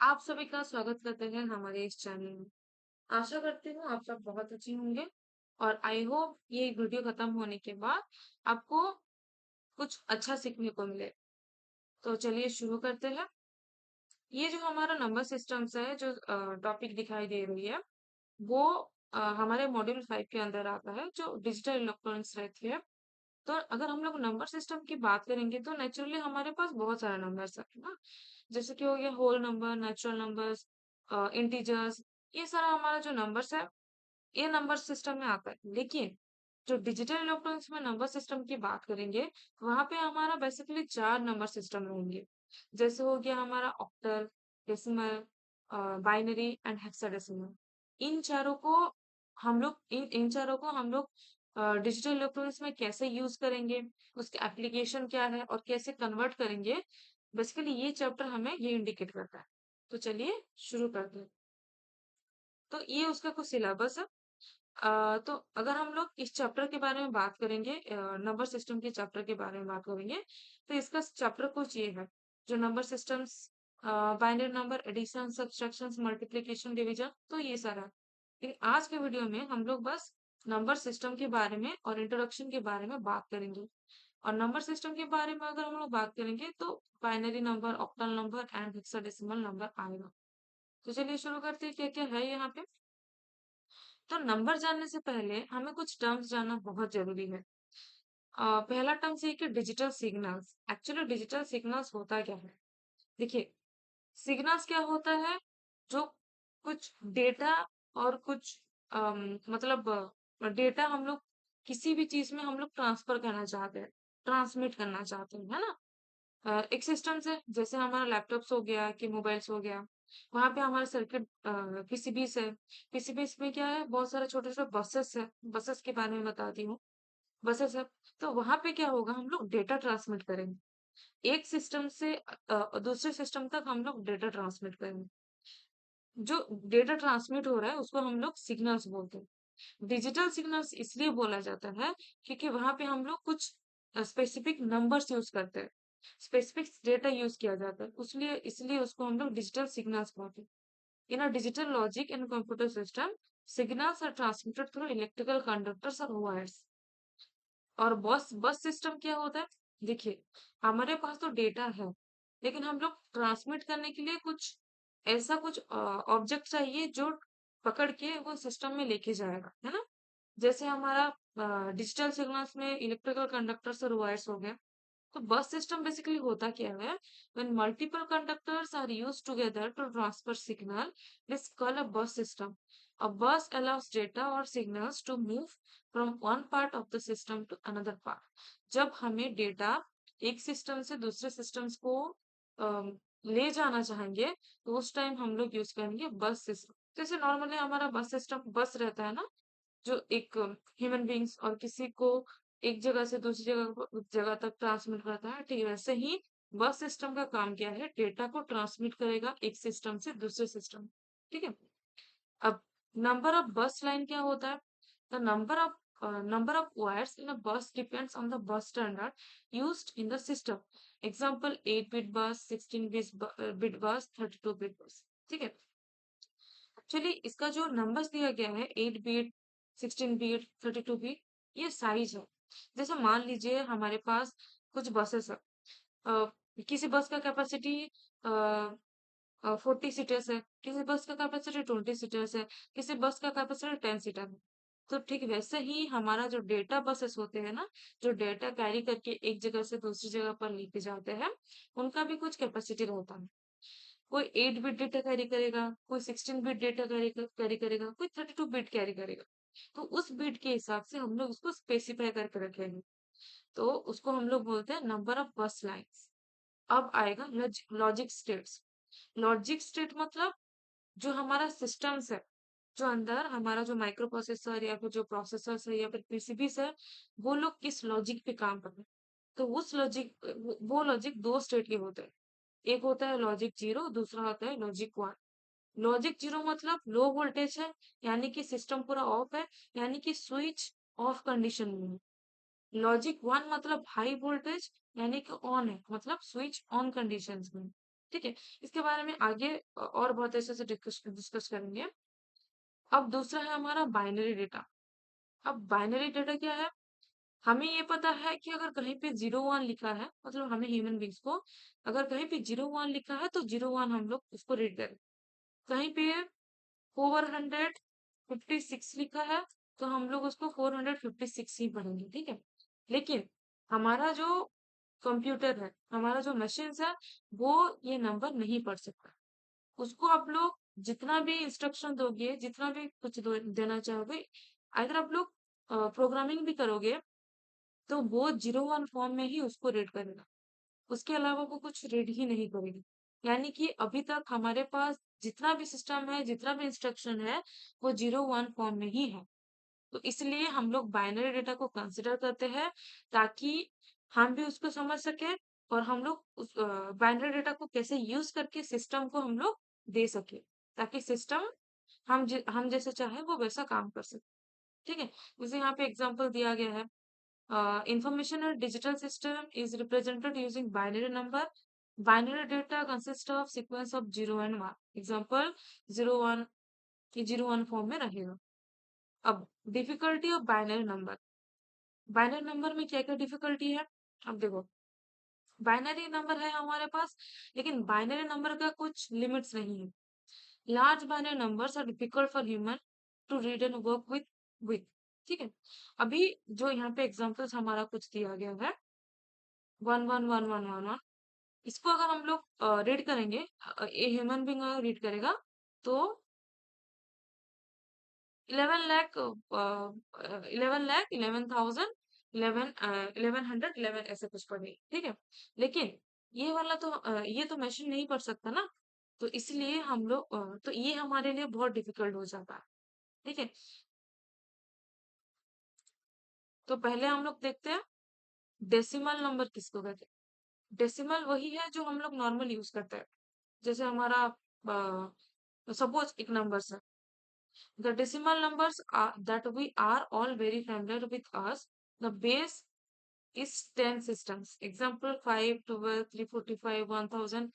आप सभी का स्वागत करते हैं हमारे इस चैनल में। आशा करती हूँ आप सब बहुत अच्छे होंगे और आई होप ये वीडियो खत्म होने के बाद आपको कुछ अच्छा सीखने को मिले। तो चलिए शुरू करते हैं। ये जो हमारा नंबर सिस्टम्स है, जो टॉपिक दिखाई दे रही है, वो हमारे मॉड्यूल 5 के अंदर आता है, जो डिजिटल इलेक्ट्रॉनिक्स रहती है। तो अगर हम लोग नंबर सिस्टम की बात करेंगे तो नेचुरली हमारे पास बहुत सारे नंबर्स है ना। जैसे कि हो गया whole number, natural numbers, integers. ये सारा हमारा जो नंबर्स है, ये नंबर सिस्टम में आता है। लेकिन जो डिजिटल इलेक्ट्रॉनिक्स में नंबर सिस्टम की बात करेंगे, वहां पे हमारा बेसिकली चार नंबर सिस्टम रहेंगे। जैसे हो गया हमारा octal, decimal, binary and hexadecimal. इन चारों को इन चारों को हम लोग डिजिटल इलेक्ट्रॉनिक्स में कैसे यूज करेंगे, उसके एप्लीकेशन क्या है और कैसे कन्वर्ट करेंगे, बेसिकली ये चैप्टर हमें ये इंडिकेट करता है। तो चलिए शुरू करते हैं। तो ये उसका कुछ सिलेबस है। तो अगर हम लोग इस चैप्टर के बारे में बात करेंगे, नंबर सिस्टम के चैप्टर के बारे में बात करेंगे, तो इसका चैप्टर कुछ ये है, जो number systems, binary number, addition, subtraction, multiplication, division, तो ये सारा। लेकिन आज के वीडियो में हम लोग बस नंबर सिस्टम के बारे में और इंट्रोडक्शन के बारे में बात करेंगे। और नंबर सिस्टम के बारे में अगर हम लोग बात करेंगे तो binary number, octal number and hexadecimal number आएगा। तो चलिए शुरू करते हैं, क्या क्या है यहाँ पे। तो नंबर जानने से पहले हमें कुछ टर्म्स जानना बहुत जरूरी है। पहला टर्म्स ये कि digital signals. Actually digital signals होता क्या है? देखिए, सिग्नल्स क्या होता है? जो कुछ डेटा और कुछ मतलब डेटा हम लोग किसी भी चीज में हम लोग ट्रांसफर करना चाहते हैं, ट्रांसमिट करना चाहते हैं, है ना। एक सिस्टम से, जैसे हमारा लैपटॉप्स हो गया कि मोबाइल्स हो गया, वहां पे हमारा सर्किट पीसीबीस है। पीसीबीस में क्या है, बहुत सारे छोटे छोटे बसेस है। बसेस के बारे में बताती हूँ। बसेस है, तो वहां पे क्या होगा, हम लोग डेटा ट्रांसमिट करेंगे। एक सिस्टम से दूसरे सिस्टम तक हम लोग डेटा ट्रांसमिट करेंगे। जो डेटा ट्रांसमिट हो रहा है उसको हम लोग सिग्नल्स बोलते हैं। डिजिटल सिग्नल्स इसलिए बोला जाता है क्योंकि वहां पे हम लोग कुछ स्पेसिफिक नंबर्स यूज करते हैं, स्पेसिफिक डेटा यूज किया जाता है, इसलिए इसलिए उसको हम लोग डिजिटल सिग्नल्स बोलते हैं। In a digital logic in computer system, signals are transmitted through electrical conductors और वायर्स। और बस बस सिस्टम क्या होता है? देखिए, हमारे पास तो डेटा है, लेकिन हम लोग ट्रांसमिट करने के लिए कुछ ऐसा कुछ ऑब्जेक्ट चाहिए जो पकड़ के वो सिस्टम में लेके जाएगा, है ना। जैसे हमारा डिजिटल सिग्नल्स में इलेक्ट्रिकल कंडक्टर्स और वायर्स हो गया। तो बस सिस्टम बेसिकली होता क्या है? When multiple conductors are used together to transfer signal, this called a bus system. A bus allows data or signals to move from one part of the system to another part. जब हमें data एक system से दूसरे systems को ले जाना चाहेंगे, तो उस टाइम हम लोग यूज करेंगे बस सिस्टम। जैसे नॉर्मली हमारा बस सिस्टम, बस रहता है ना, जो एक ह्यूमन बींग्स और किसी को एक जगह से दूसरी जगह तक ट्रांसमिट करता है, ठीक है, वैसे ही बस सिस्टम का काम क्या है, डेटा को ट्रांसमिट करेगा एक सिस्टम से दूसरे सिस्टम। ठीक है। अब नंबर ऑफ बस लाइन क्या होता है? The number of wires in a bus depends on the bus standard used in the system. Example 8 bit bus, 16 bit bus, 32 bit bus. ठीक है। चलिए, इसका जो नंबर्स दिया गया है, 8 बीट, 16 बीट, 32 बीट, ये साइज है। जैसे मान लीजिए हमारे पास कुछ बसेस है। अ, किसी बस का कैपेसिटी 40 सीटर्स है, किसी बस का कैपेसिटी 20 सीटर्स है, किसी बस का कैपेसिटी 10 सीटर है। तो ठीक वैसे ही हमारा जो डेटा बसेस होते हैं ना, जो डेटा कैरी करके एक जगह से दूसरी जगह पर लेके जाते हैं, उनका भी कुछ कैपेसिटी रहता है। कोई 8 बिट डेटा कैरी करेगा, कोई 16 बिट डेटा कैरी करेगा, कोई 32 बिट कैरी करेगा। तो उस बिट के हिसाब से हम लोग उसको स्पेसिफाई करके रखेंगे। तो उसको हम लोग बोलते हैं नंबर ऑफ बस लाइन्स। अब आएगा लॉजिक स्टेट्स। लॉजिक स्टेट मतलब जो हमारा सिस्टम्स है, जो अंदर हमारा जो माइक्रो प्रोसेसर या फिर जो प्रोसेसर है या फिर पीसीबीस है, वो लोग किस लॉजिक पे काम कर रहे हैं। तो उस लॉजिक, वो लॉजिक दो स्टेट के होते हैं। एक होता है लॉजिक जीरो, दूसरा होता है लॉजिक वन। लॉजिक जीरो मतलब लो वोल्टेज है, यानी कि सिस्टम पूरा ऑफ है, यानी कि स्विच ऑफ कंडीशन में है। लॉजिक वन मतलब हाई वोल्टेज, यानी कि ऑन है, मतलब स्विच ऑन कंडीशंस में। ठीक है? इसके बारे में आगे और बहुत अच्छे से डिस्कस करेंगे। अब दूसरा है हमारा बाइनरी डेटा। अब बाइनरी डेटा क्या है? हमें ये पता है कि अगर कहीं पे 01 लिखा है, मतलब हमें ह्यूमन बीइंग्स को अगर कहीं पे 01 लिखा है तो 01 हम लोग उसको रीड करें। कहीं पे 456 लिखा है तो हम लोग उसको 456 ही पढ़ेंगे, ठीक है? लेकिन हमारा जो कंप्यूटर है, हमारा जो मशीन है, वो ये नंबर नहीं पढ़ सकता। उसको आप लोग जितना भी इंस्ट्रक्शन दोगे, जितना भी कुछ देना चाहोगे, अगर आप लोग प्रोग्रामिंग भी करोगे तो वो 01 फॉर्म में ही उसको रीड करेगा। उसके अलावा वो कुछ रीड ही नहीं करेगी। यानी कि अभी तक हमारे पास जितना भी सिस्टम है, जितना भी इंस्ट्रक्शन है, वो 01 फॉर्म में ही है। तो इसलिए हम लोग बाइनरी डेटा को कंसिडर करते हैं ताकि हम भी उसको समझ सके और हम लोग उस बाइनरी डेटा को कैसे यूज करके सिस्टम को हम लोग दे सके ताकि सिस्टम हम जैसे चाहे वो वैसा काम कर सके। ठीक है? जैसे यहाँ पे एग्जांपल दिया गया है। Information in a digital system is represented using binary number. Binary data consists of sequence of 0 and 1. Example 01 ये 01 फॉर्म में रहेगा। अब difficulty of binary number. Binary number में क्या क्या डिफिकल्टी है? अब देखो, बाइनरी नंबर है हमारे पास, लेकिन बाइनरी नंबर का कुछ लिमिट्स नहीं है। Large binary numbers are difficult for human to read and work with. ठीक है? अभी जो यहाँ पे एग्जांपल्स हमारा कुछ दिया गया है, 111111, इसको अगर हम लोग रीड करेंगे, ये ह्यूमन बीइंग अगर रीड करेगा तो 11 लाख 11 लाख 11,000 1100 11 ऐसे कुछ पढ़ेगी, ठीक है? लेकिन ये वाला तो ये तो मशीन नहीं पढ़ सकता ना, तो इसलिए हम लोग तो ये हमारे लिए बहुत डिफिकल्ट हो जाता है, ठीक है? तो पहले हम लोग देखते हैं डेसिमल नंबर किसको कहते हैं। डेसिमल वही है जो हम लोग नॉर्मल यूज करते हैं। जैसे हमारा सपोज एक नंबर है, the decimal numbers that we are all very familiar with us. The base is 10 systems. Example 5, 12, 345, 1000.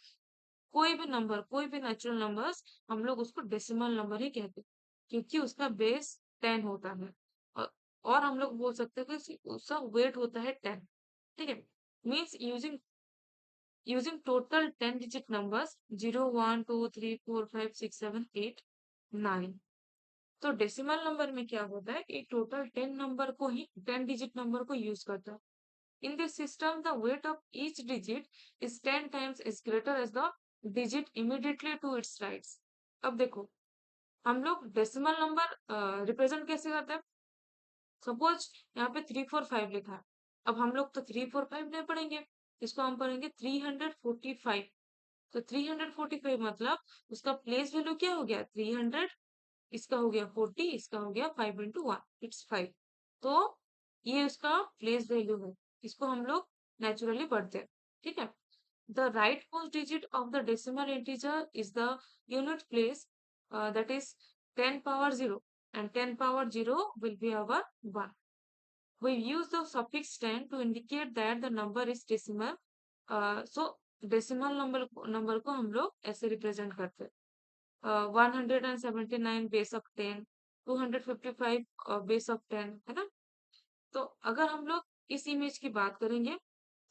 कोई भी नंबर, कोई भी नेचुरल नंबर्स हम लोग उसको डेसिमल नंबर ही कहते हैं क्योंकि उसका बेस 10 होता है। और हम लोग बोल सकते हैं कि उसका वेट होता है 10। ठीक है? Means using total 10 digit numbers 0, 1, 2, 3, 4, 5, 6, 7, 8, 9। तो डेसिमल नंबर में क्या होता है, एक टोटल 10 नंबर को ही 10 डिजिट नंबर को यूज करता है। In this system the weight of each digit is 10 times is greater as the digit immediately to its rights. अब देखो, हम लोग डेसिमल नंबर रिप्रेजेंट कैसे करते हैं? सपोज यहाँ पे 345 लिखा है। अब हम लोग तो 345 नहीं पढ़ेंगे, इसको हम पढ़ेंगे 345। तो 345 मतलब उसका प्लेस वैल्यू क्या हो गया? 300, इसका हो गया 40, इसका हो गया 5 इंटू 1, इट्स 5। तो ये उसका प्लेस वैल्यू है, इसको हम लोग नेचुरली पढ़ते हैं, ठीक है? The right most digit of the decimal integer is the unit place, that is 10 power 0, and 10 power 0 will be our 1. We use the suffix 10 to indicate that the number is decimal. So decimal number को हम लोग ऐसे represent करते हैं। 179 base of 10, 255 base of 10, है ना? तो अगर हम लोग इस इमेज की बात करेंगे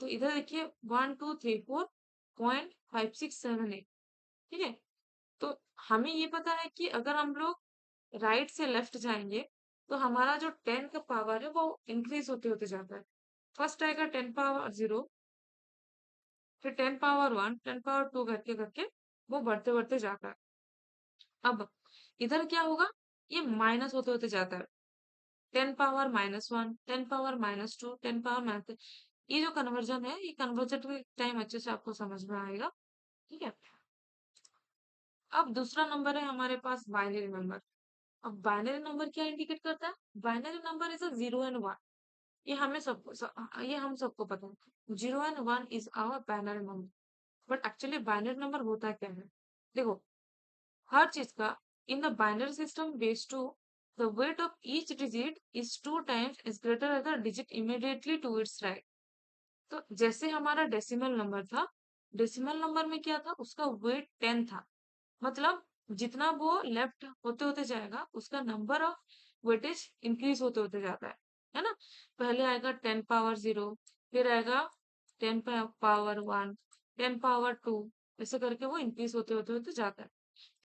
तो इधर देखिए 1 2 3 4.5678, ठीक है? तो हमें ये पता है कि अगर हम लोग राइट से लेफ्ट जाएंगे तो हमारा जो 10 का पावर है वो इंक्रीज होते होते जाता है। फर्स्ट आएगा 10 पावर 0, फिर 10 पावर 1, 10 पावर 2 करके करके वो बढ़ते बढ़ते जाता है। अब इधर क्या होगा, ये माइनस होते होते जाता है। 10 पावर -1, 10 पावर -2, 10 पावर माइनस, ये जो कन्वर्जन है, ये कन्वर्जन के टाइम अच्छे से आपको समझ में आएगा, ठीक है? अब दूसरा नंबर है हमारे पास बाइनरी नंबर। अब बाइनरी नंबर क्या इंडिकेट करता है? Binary number is a 0 and 1। ये हम सबको पता है। 0 and 1 is our binary number. But actually binary number होता क्या है? देखो, हर चीज का in the binary system base two the weight of each digit is 2 times is greater as the digit immediately to its right. तो जैसे हमारा डेसिमल नंबर था, डेसिमल नंबर में क्या था, उसका वेट 10 था। मतलब जितना वो लेफ्ट होते-होते जाएगा, उसका नंबर ऑफ वेटेज इंक्रीज़ होते-होते जाता है ना? पहले आएगा 10 पावर 0, फिर आएगा 10 पावर 1, 10 पावर 2, ऐसे करके वो इंक्रीज़ होते-होते जाता है।